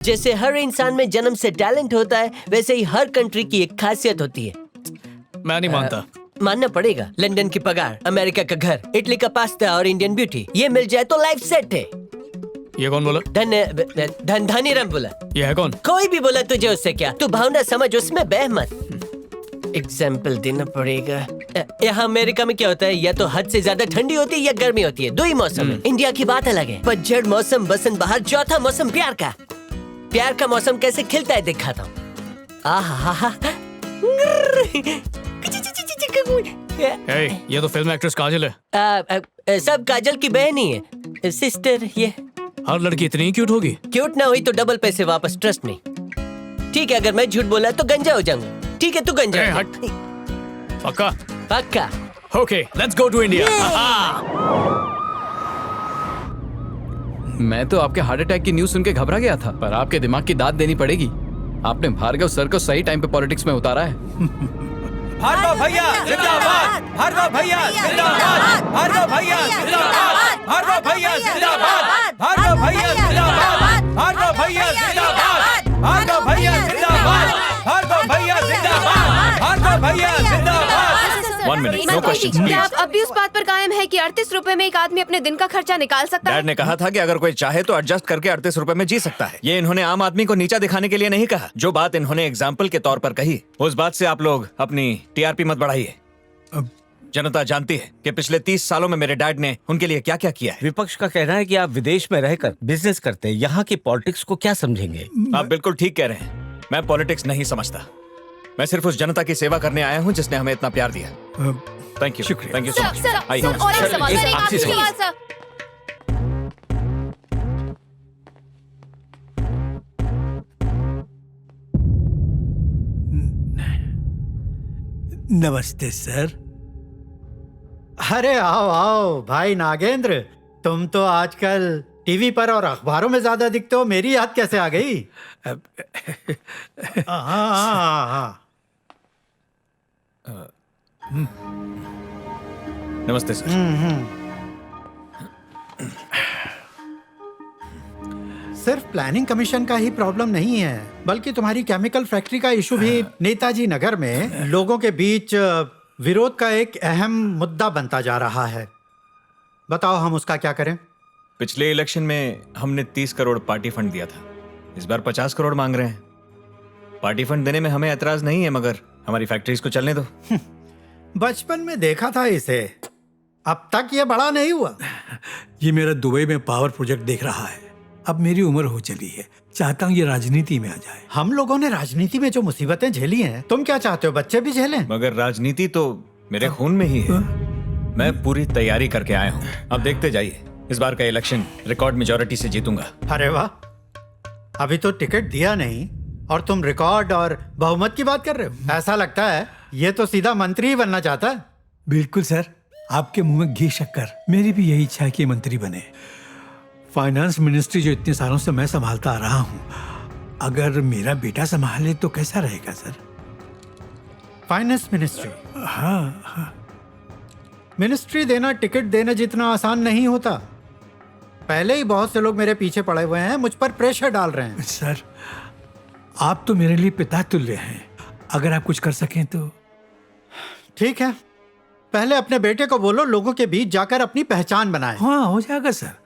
जैसे हर इंसान में जन्म से टैलेंट होता है, वैसे ही हर कंट्री की एक खासियत होती है। मैं नहीं मानता। मानना पड़ेगा। लंदन की पगार, अमेरिका का घर, इटली का पास्ता और इंडियन ब्यूटी, ये मिल जाए तो लाइफ सेट है। ये कौन बोला? धनीराम बोला। ये है कौन? कोई भी बोला, तुझे उससे क्या? तू भावना समझ, उसमें बह मत। एग्जाम्पल देना पड़ेगा। यहाँ अमेरिका में क्या होता है, या तो हद से ज्यादा ठंडी होती है या गर्मी होती है, दो ही मौसम है। इंडिया की बात अलग है। पतझड़ मौसम, बसंत बहार, चौथा मौसम प्यार का। प्यार का मौसम कैसे खिलता है दिखाता हूँ। ये तो फिल्म एक्ट्रेस काजल है। सब काजल की बहन ही है, सिस्टर। ये हर लड़की इतनी ही क्यूट होगी? क्यूट ना हुई तो डबल पैसे वापस, ट्रस्ट में। ठीक है, अगर मैं झूठ बोला तो गंजा हो जाऊंगा। ठीक है, तू गंजा हो। हट। पक्का? पक्का। Okay, let's go to India. मैं तो आपके हार्ट अटैक की न्यूज़ सुन के घबरा गया था, पर आपके दिमाग की दाद देनी पड़ेगी। आपने भार्गव सर को सही टाइम पे पॉलिटिक्स में उतारा है। भार्गव भैया जिंदाबाद! भार्गव भैया जिंदाबाद! भार्गव भैया जिंदाबाद! भार्गव भैया जिंदाबाद! भार्गव भैया जिंदाबाद! भार्गव भैया जिंदाबाद! भार्गव भैया जिंदाबाद! भार्गव भैया जिंदाबाद! भार्गव भैया जिंदाबाद! 1 मिनट, नो क्वेश्चंस क्या प्लीज। आप अब भी उस बात पर कायम है कि 38 रुपए में एक आदमी अपने दिन का खर्चा निकाल सकता है? डैड ने कहा था कि अगर कोई चाहे तो एडजस्ट करके 38 रुपए में जी सकता है। ये इन्होंने आम आदमी को नीचा दिखाने के लिए नहीं कहा। जो बात इन्होंने एग्जाम्पल के तौर पर कही, उस बात से आप लोग अपनी टीआरपी मत बढ़ाइए। जनता जानती है कि पिछले 30 सालों में मेरे डैड ने उनके लिए क्या क्या किया है। विपक्ष का कहना है कि आप विदेश में रहकर बिजनेस करते हैं, यहाँ की पॉलिटिक्स को क्या समझेंगे? आप बिल्कुल ठीक कह रहे हैं। मैं पॉलिटिक्स नहीं समझता। मैं सिर्फ उस जनता की सेवा करने आया हूँ जिसने हमें इतना प्यार दिया। Thank you, thank you so much. आइए। सर, और एक सवाल, एक सर, एक आखिरी आखिरी सवाल। सवाल, सर। नमस्ते सर। अरे आओ आओ भाई नागेंद्र, तुम तो आजकल टीवी पर और अखबारों में ज्यादा दिखते हो। मेरी याद कैसे आ गई? हाँ। नमस्ते सर। सिर्फ प्लानिंग कमीशन का ही प्रॉब्लम नहीं है, बल्कि तुम्हारी केमिकल फैक्ट्री का इशू भी नेताजी नगर में लोगों के बीच विरोध का एक अहम मुद्दा बनता जा रहा है। बताओ हम उसका क्या करें? पिछले इलेक्शन में हमने 30 करोड़ पार्टी फंड दिया था। इस बार 50 करोड़ मांग रहे हैं। पार्टी फंड देने में हमें ऐतराज नहीं है, मगर हमारी फैक्ट्रीज को चलने दो। बचपन में देखा था इसे, अब तक ये बड़ा नहीं हुआ। ये मेरा दुबई में पावर प्रोजेक्ट देख रहा है। अब मेरी उम्र हो चली है, चाहता हूँ ये राजनीति में आ जाए। हम लोगों ने राजनीति में जो मुसीबतें झेली हैं, तुम क्या चाहते हो बच्चे भी झेलें? मगर राजनीति तो मेरे खून में ही है। मैं पूरी तैयारी करके आया हूँ। अब देखते जाइए, इस बार का इलेक्शन रिकॉर्ड मेजोरिटी से जीतूंगा। अरे वाह, अभी तो टिकट दिया नहीं और तुम रिकॉर्ड और बहुमत की बात कर रहे हो। ऐसा लगता है ये तो सीधा मंत्री ही बनना चाहता है। बिल्कुल सर, आपके मुंह में घी शक्कर। मेरी भी यही इच्छा है कि मंत्री बने। फाइनेंस मिनिस्ट्री जो इतने सालों से मैं संभालता आ रहा हूँ, अगर मेरा बेटा संभाले तो कैसा रहेगा सर? Finance ministry? हाँ। मिनिस्ट्री देना टिकट देने जितना आसान नहीं होता। पहले ही बहुत से लोग मेरे पीछे पड़े हुए हैं, मुझ पर प्रेशर डाल रहे हैं। सर, आप तो मेरे लिए पिता तुल्य हैं। अगर आप कुछ कर सकें तो। ठीक है, पहले अपने बेटे को बोलो लोगों के बीच जाकर अपनी पहचान बनाए। हाँ, हो जाएगा सर।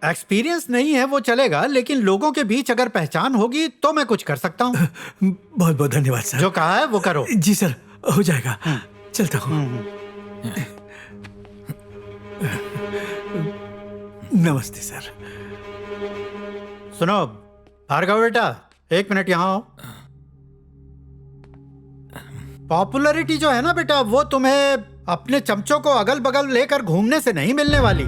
एक्सपीरियंस नहीं है वो चलेगा, लेकिन लोगों के बीच अगर पहचान होगी तो मैं कुछ कर सकता हूँ। बहुत बहुत धन्यवाद सर। जो कहा है वो करो। जी सर, हो जाएगा। चलता हूँ। नमस्ते सर। सुनो भार्गव बेटा, 1 मिनट यहाँ आओ। पॉपुलैरिटी जो है ना बेटा, वो तुम्हें अपने चमचों को अगल बगल लेकर घूमने से नहीं मिलने वाली।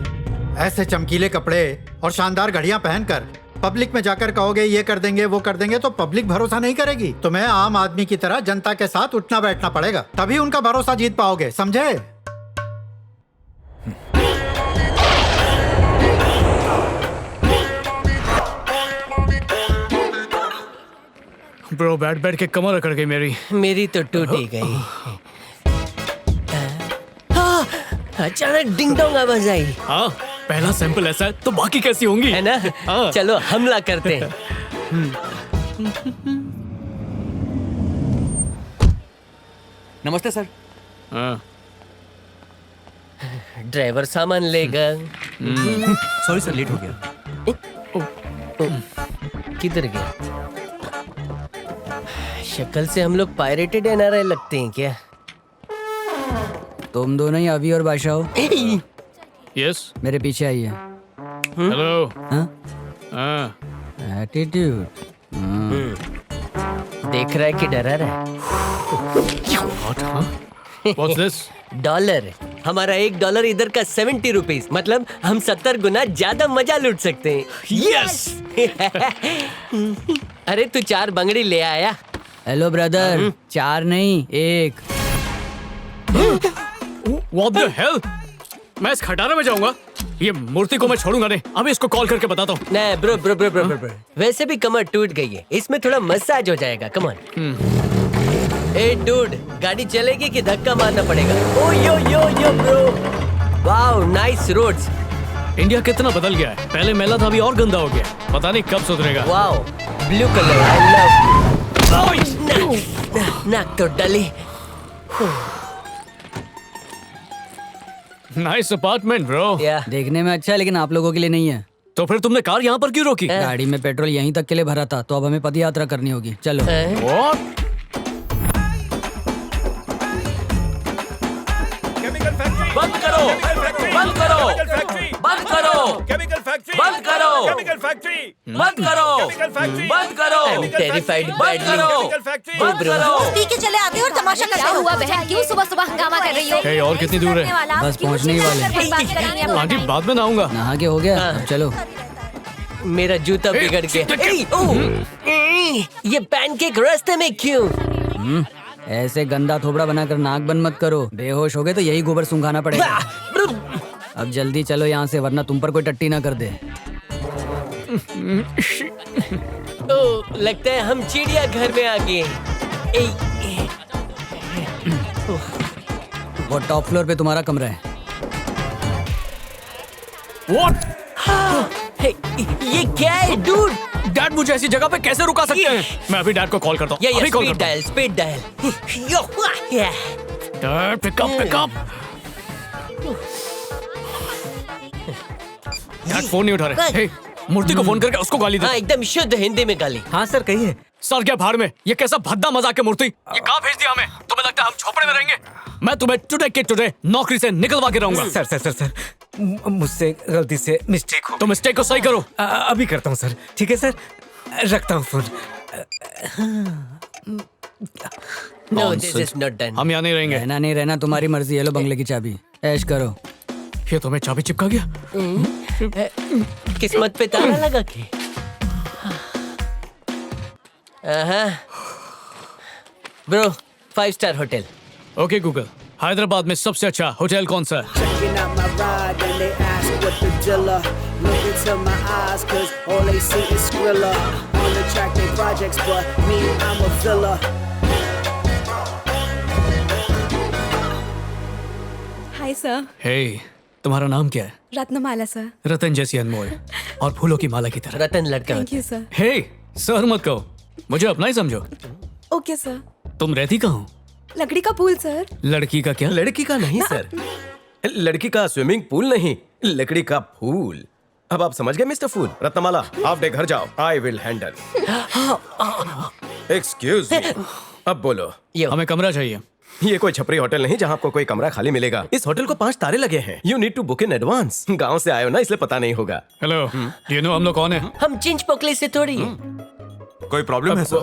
ऐसे चमकीले कपड़े और शानदार घड़ियां पहनकर पब्लिक में जाकर कहोगे ये कर देंगे वो कर देंगे, तो पब्लिक भरोसा नहीं करेगी। तुम्हें आम आदमी की तरह जनता के साथ उठना बैठना पड़ेगा, तभी उनका भरोसा जीत पाओगे, समझे? ब्रो, बैठ बैठ के कमर अकड़ गई मेरी। मेरी तो टूट ही गई। अचानक डिंग डोंग आवाज आई। हाँ, पहला सैंपल ऐसा है तो बाकी कैसी होंगी? है ना? हाँ। चलो हमला करते हैं। नमस्ते सर। हाँ। ड्राइवर सामान लेगा। सॉरी सर, लेट हो गया। किधर गया? शक्ल से हम लोग पायरेटेड एनआरआई लगते हैं क्या? तुम दोनों ही अभी और बादशाह हो? यस। मेरे पीछे आइए। हेलो। हाँ? हाँ। एटीट्यूड। देख रहा है कि डरा रहा है? What's this? डॉलर। हमारा $1 इधर का 70 रुपीज, मतलब हम 70 गुना ज्यादा मजा लूट सकते हैं। यस। अरे तू 4 बंगड़ी ले आया? हेलो ब्रदर, 4 नहीं 1। What the hell? मैं इस खटारा में जाऊंगा? ये मूर्ति को मैं छोड़ूंगा नहीं। अभी इसको कॉल करके बताता हूँ। नहीं bro bro bro bro bro, वैसे भी कमर टूट गई है, इसमें थोड़ा मसाज हो जाएगा। Come on. ए डूड, गाड़ी चलेगी कि धक्का मारना पड़ेगा? Oh yo yo yo bro, wow nice roads. India कितना बदल गया है। पहले मेला था, अभी और गंदा हो गया। पता नहीं कब सुधरेगा। Wow blue colour, I love you. नाक तो डली। Nice apartment bro. देखने में अच्छा है, लेकिन आप लोगों के लिए नहीं है। तो फिर तुमने कार यहाँ पर क्यों रोकी? गाड़ी में पेट्रोल यहीं तक के लिए भरा था, तो अब हमें पद यात्रा करनी होगी। चलो। What? बंद करो, बंद करो, बंद करो, केमिकल फैक्ट्री, बंद करो, केमिकल फैक्ट्री, बंद करो, केमिकल फैक्ट्री, बंद करो, I'm terrified badly. Chemical factory, बंद करो। पी के चले आते हो और तमाशा करते हो। क्या हुआ बहन, क्यों सुबह सुबह हंगामा कर रही हो? Hey, और कितनी दूर है? बस पहुंचने ही वाले। आंटी बाद में नहाऊंगा। नहा के हो गया? अब चलो। मेरा जूता बिगड़ गया। ये पैनकेक रास्ते में क्यों? ऐसे गंदा थोबड़ा बनाकर नाक बंद मत करो। बेहोश हो गए तो यही गोबर सुंघाना पड़ेगा। अब जल्दी चलो यहाँ से, वरना तुम पर कोई टट्टी ना कर दे। लगता है हम चिड़िया घर में आ गए। वो टॉप फ्लोर पे तुम्हारा कमरा है। What? ये क्या है डूड? डैड मुझे ऐसी जगह पे कैसे रुका सकते हैं? मैं अभी डैड को कॉल करता हूँ। अभी कॉल करता हूँ। Speed dial. Dad pickup pickup. Dad phone नहीं उठा रहे। हे, मूर्ति को फोन करके उसको गाली दे। हाँ, एकदम शुद्ध हिंदी में गाली। हाँ सर कहिए। सर क्या भाड़ में, ये कैसा भद्दा मजाक है मूर्ति। ये कहाँ भेज दिया हमें? तुम्हें लगता है हम झोपड़े में रहेंगे? मैं तुम्हें टुडे के टुडे नौकरी से निकलवा के रहूंगा। सर सर सर सर मुझसे गलती से मिस्टेक हो। तो मिस्टेक को सही करो। अभी करता हूँ सर। ठीक है सर, रखता हूँ phone. No, this is not done. हम यहाँ नहीं रहेंगे। रहना नहीं रहना तुम्हारी मर्जी है। लो बंगले की चाबी, ऐश करो। ये तुम्हें चाबी चिपका गया? किस्मत पे ताला लगा के। Bro, 5 star hotel. Okay Google, Hyderabad में सबसे अच्छा होटल कौन सा है? Hi sir. हे, तुम्हारा नाम क्या है? रत्नमाला सर। रतन जैसी अनमोल और फूलों की माला की तरह। रतन लड़का। Thank you sir. Hey, sir मत कहो, मुझे अपना ही समझो। Okay sir. तुम रहती कहाँ हो? लकड़ी का पुल सर। लड़की का क्या? लड़की का नहीं सर, लड़की का स्विमिंग पूल नहीं, लकड़ी का फूल। अब आप समझ गए मिस्टर फूल। रत्नमाला, आप डे घर जाओ, I will handle. Excuse me, अब बोलो। हमें कमरा चाहिए। ये कोई छपरी होटल नहीं जहाँ आपको कोई कमरा खाली मिलेगा। इस होटल को 5 तारे लगे हैं। You need to book in advance. गाँव से आए हो ना, इसलिए पता नहीं होगा। हेलो, यू नो हम लोग कौन है? हम चिंच पोकली से थोड़ी है। कोई प्रॉब्लम है सर?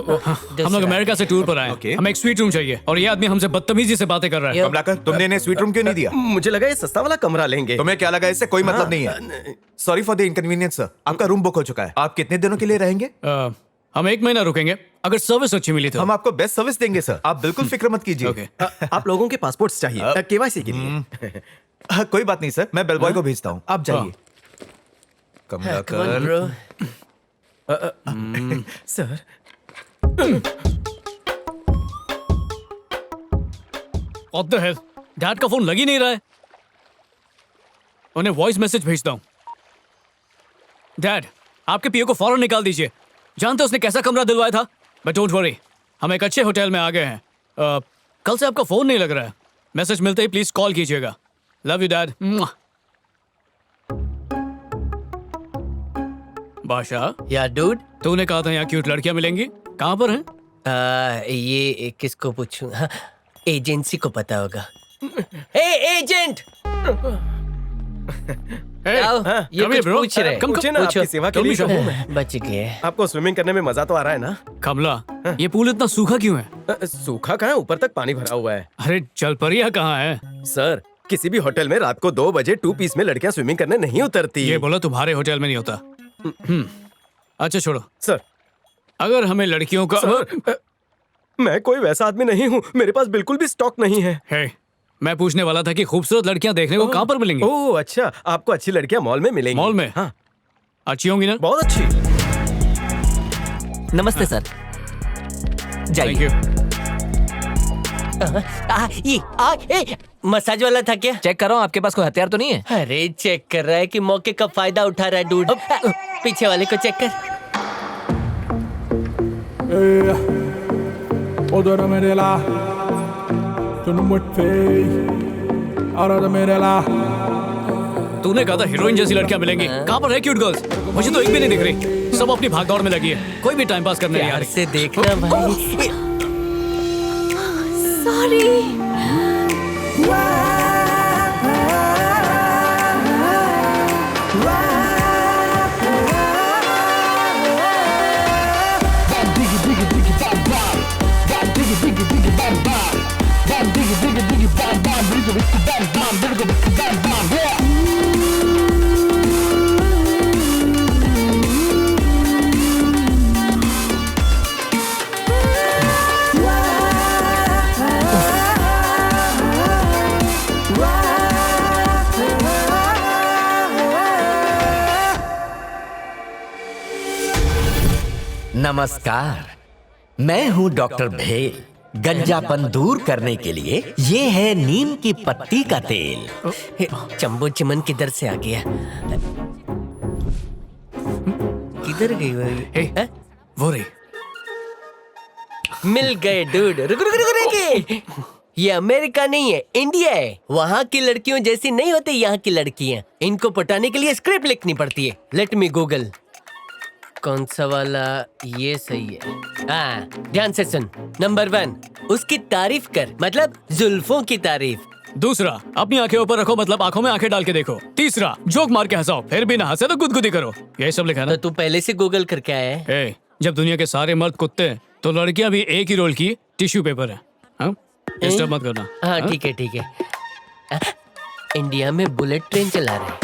हम लोग अमेरिका से टूर पर आए हैं। हमें एक स्वीट रूम चाहिए और ये आदमी हमसे बदतमीजी से बातें कर रहा है। कमलाकर, तुमने इन्हें स्वीट रूम क्यों नहीं दिया? मुझे लगा ये सस्ता वाला कमरा लेंगे। तुम्हें क्या लगा? इससे कोई मतलब नहीं है। Sorry for the inconvenience sir. आपका रूम बुक हो चुका है। आप कितने दिनों के लिए रहेंगे? हम 1 महीना रुकेंगे, अगर सर्विस अच्छी मिली तो। हम आपको बेस्ट सर्विस देंगे सर, आप बिल्कुल फिक्र मत कीजिए। आप लोगों के पासपोर्ट्स चाहिए केवाईसी के लिए? कोई बात नहीं सर, मैं बेलबॉय को भेजता हूँ, आप जाइए। Kamalakar sir. What the hell? Dad का फोन लग ही नहीं रहा है। उन्हें वॉइस मैसेज भेजता हूँ। डैड, आपके पीओ को फौरन निकाल दीजिए। जानते हो उसने कैसा कमरा दिलवाया था? बट डोंट वरी, हम एक अच्छे होटल में आ गए हैं। कल से आपका फोन नहीं लग रहा है। मैसेज मिलते ही प्लीज कॉल कीजिएगा। Love you dad. बादशाह, या डूड, तूने कहा था यहाँ क्यूट लड़कियां मिलेंगी, कहाँ पर हैं? ये किसको पूछूं? हाँ, एजेंसी को पता होगा। एजेंट, ये कुछ पूछ रहे हैं। पूछे ना, आपकी सेवा के लिए तो हूं मैं। बच गए। आपको स्विमिंग करने में मजा तो आ रहा है ना? कमला, ये पूल इतना सूखा क्यों है? सूखा कहाँ है, ऊपर तक पानी भरा हुआ है। अरे जलपरियां कहाँ है? सर, किसी भी होटल में रात को 2 बजे 2 पीस में लड़कियां स्विमिंग करने नहीं उतरती। ये बोला तुम्हारे होटल में नहीं होता। अच्छा छोड़ो सर, अगर हमें लड़कियों का मैं कोई वैसा आदमी नहीं हूँ, मेरे पास बिल्कुल भी स्टॉक नहीं है। मैं पूछने वाला था कि खूबसूरत लड़कियां देखने को कहाँ पर मिलेंगी? ओह अच्छा, आपको अच्छी लड़कियां मॉल में मिलेंगी। मॉल में? हाँ। अच्छी होंगी ना? बहुत अच्छी। नमस्ते सर, थैंक यू। मसाज वाला था क्या? चेक कर रहा हूँ, आपके पास कोई हथियार तो नहीं है? अरे चेक कर रहा है कि मौके का फायदा उठा रहा है डूड। पीछे वाले को चेक कर। तूने कहा था हीरोइन जैसी लड़कियां मिलेंगी, कहाँ पर है क्यूट गर्ल्स? मुझे तो एक भी नहीं दिख रही, सब अपनी भागदौड़ में लगी है, कोई भी टाइम पास करने नहीं आ रही। से देखना भाई। सॉरी। नमस्कार, मैं हूं डॉक्टर भेल। गंजापन दूर करने के लिए ये है नीम की पत्ती का तेल। चंबो चिमन किधर से आ गया? किधर गई वो? वो रही। मिल गए डूड। रुक रुक रुक रुक। ये अमेरिका नहीं है, इंडिया है। वहाँ की लड़कियों जैसी नहीं होती यहाँ की लड़कियाँ। इनको पटाने के लिए स्क्रिप्ट लिखनी पड़ती है। Let me Google. कौन सा वाला? ये सही है। हाँ, ध्यान से सुन। नंबर 1, उसकी तारीफ कर, मतलब जुल्फों की तारीफ। दूसरा, अपनी आंखें ऊपर रखो, मतलब आंखों में आंखें डाल के देखो। तीसरा, जोक मार के हंसाओ, फिर भी ना हंसे तो गुदगुदी करो। यही सब लिखा है ना? तो तू पहले से गूगल करके आया है? जब दुनिया के सारे मर्द कुत्ते हैं, तो लड़कियां भी एक ही रोल की टिश्यू पेपर है। हाँ, डिस्टर्ब मत करना। हाँ ठीक है ठीक है। इंडिया में बुलेट ट्रेन चला रहे हैं।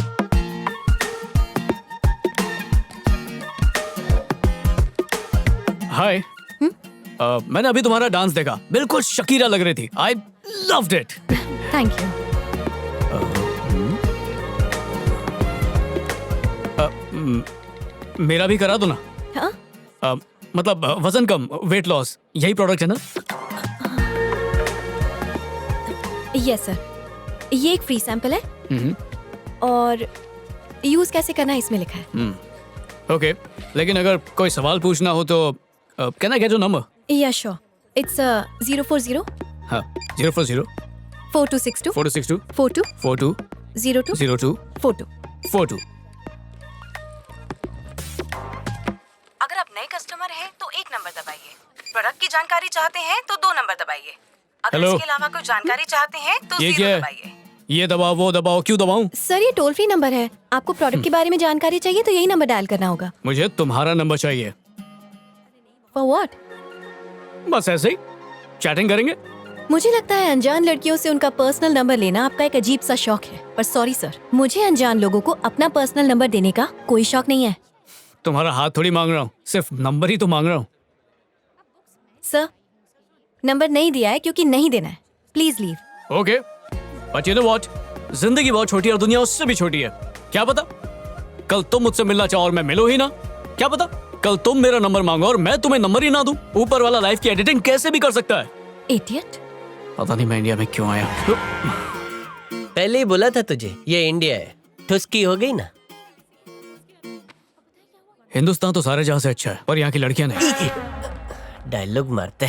हाय, मैंने अभी तुम्हारा डांस देखा, बिल्कुल शकीरा लग रही थी। I loved it. Thank you. मेरा भी करा दो ना। हाँ? मतलब वजन कम, वेट लॉस, यही प्रोडक्ट है ना? यस सर, ये एक फ्री सैंपल है और यूज कैसे करना है इसमें लिखा है। ओके, लेकिन अगर कोई सवाल पूछना हो तो can I get your number? या श्योर, इट्स 040 हाँ, 040 4262 4262 42 42 02 02 42। 42। अगर आप नए कस्टमर हैं तो 1 नंबर दबाइए। प्रोडक्ट की जानकारी चाहते हैं तो 2 नंबर दबाइए। अगर हेलो? इसके अलावा कोई जानकारी चाहते हैं तो ये 0 क्या है? दबाइए। ये दबाओ, वो दबाओ, क्यों दबाऊं? सर ये टोल फ्री नंबर है। आपको प्रोडक्ट के बारे में जानकारी चाहिए तो यही नंबर डायल करना होगा। मुझे तुम्हारा नंबर चाहिए। For what? बस ऐसे ही चैटिंग करेंगे। मुझे लगता है अनजान लड़कियों से उनका पर्सनल नंबर लेना आपका एक अजीब सा शौक है, पर सॉरी सर, मुझे अनजान लोगों को अपना पर्सनल नंबर देने का कोई शौक नहीं है। तुम्हारा हाथ थोड़ी मांग रहा हूँ, सिर्फ नंबर ही तो मांग रहा हूँ। सर, नंबर नहीं दिया है क्योंकि नहीं देना है। Please leave. Okay, but you know what, जिंदगी बहुत छोटी है और दुनिया उससे भी छोटी है। क्या पता कल तुम मुझसे मिलना चाहो और मैं मिलो ही ना। क्या पता कल तुम मेरा नंबर मांगो और मैं तुम्हें नंबर ही ना दूं। ऊपर वाला लाइफ की एडिटिंग कैसे भी कर सकता है। इडियट। पता नहीं मैं इंडिया में क्यों आया। पहले ही बोला था तुझे, ये इंडिया है। ठुसकी हो गई ना। हिंदुस्तान तो सारे जहां से अच्छा है, पर यहाँ की लड़कियां नहीं। डायलॉग मारते